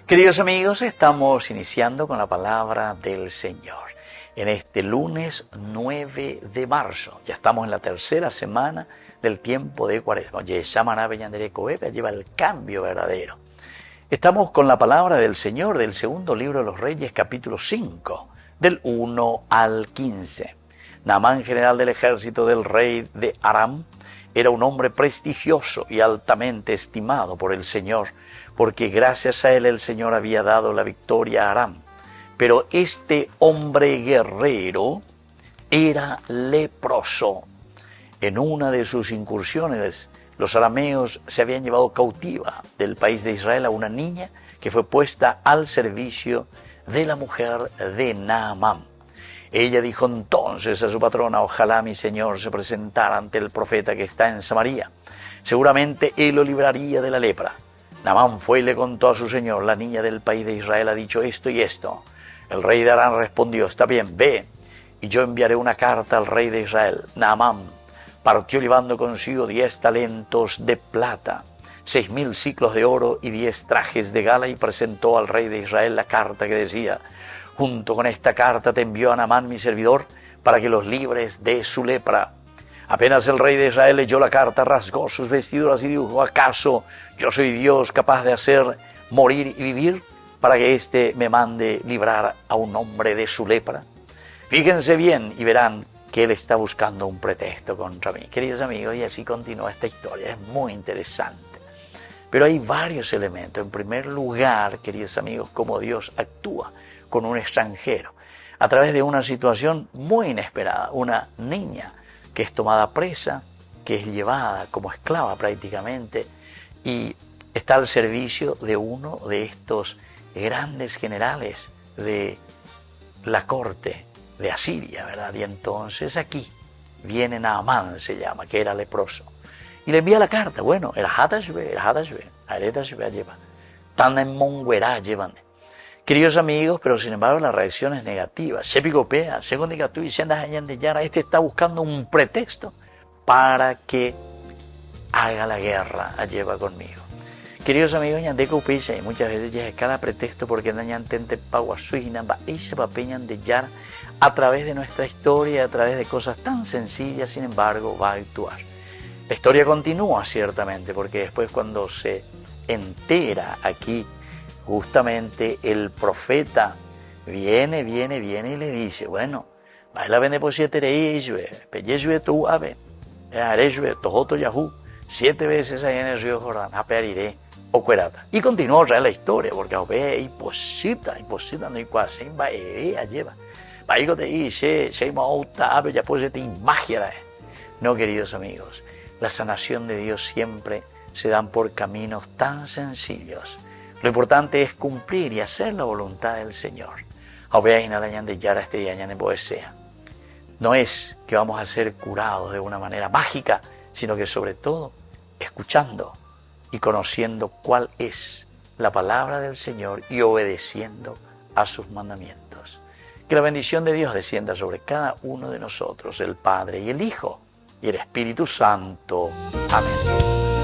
Queridos amigos, estamos iniciando con la palabra del Señor. En este lunes 9 de marzo, ya estamos en la tercera semana del tiempo de Cuaresma. Lleva el cambio verdadero. Estamos con la palabra del Señor del segundo libro de los Reyes, capítulo 5, del 1 al 15. Naamán, general del ejército del rey de Aram, era un hombre prestigioso y altamente estimado por el Señor, porque gracias a él el Señor había dado la victoria a Aram. Pero este hombre guerrero era leproso. En una de sus incursiones, los arameos se habían llevado cautiva del país de Israel a una niña que fue puesta al servicio de la mujer de Naamán. Ella dijo entonces a su patrona: ojalá mi señor se presentara ante el profeta que está en Samaria. Seguramente él lo libraría de la lepra. Naamán fue y le contó a su señor: la niña del país de Israel ha dicho esto y esto. El rey de Aram respondió: está bien, ve, y yo enviaré una carta al rey de Israel. Naamán partió llevando consigo 10 talentos de plata, 6,000 siclos de oro y 10 trajes de gala, y presentó al rey de Israel la carta que decía: junto con esta carta te envió a Naamán mi servidor para que los libres de su lepra. Apenas el rey de Israel leyó la carta, rasgó sus vestiduras y dijo: ¿acaso yo soy Dios capaz de hacer morir y vivir para que éste me mande librar a un hombre de su lepra? Fíjense bien y verán que él está buscando un pretexto contra mí. Queridos amigos, y así continúa esta historia, es muy interesante. Pero hay varios elementos. En primer lugar, queridos amigos, cómo Dios actúa con un extranjero a través de una situación muy inesperada. Una niña que es tomada presa, que es llevada como esclava prácticamente y está al servicio de uno de estos grandes generales de la corte de Asiria, ¿verdad? Y entonces aquí viene Naamán, se llama, que era leproso, y le envía la carta. Bueno, el Hadashbe, lleva tan en Monguerá llevan. Queridos amigos, pero sin embargo la reacción es negativa. Este está buscando un pretexto para que haga la guerra lleva conmigo. Queridos amigos, y muchas veces ya es cada pretexto porque a través de nuestra historia, a través de cosas tan sencillas, sin embargo va a actuar. La historia continúa ciertamente, porque después cuando se entera aquí, justamente el profeta viene y le dice: bueno, baila vende por 7 tú ave, 7 veces ahí en el río Jordán, apeariré o cuerata. Y continúa otra vez la historia, porque imposita, no hay cual, se va lleva. No, queridos amigos, la sanación de Dios siempre se dan por caminos tan sencillos. Lo importante es cumplir y hacer la voluntad del Señor. No es que vamos a ser curados de una manera mágica, sino que sobre todo escuchando y conociendo cuál es la palabra del Señor y obedeciendo a sus mandamientos. Que la bendición de Dios descienda sobre cada uno de nosotros, el Padre y el Hijo y el Espíritu Santo. Amén.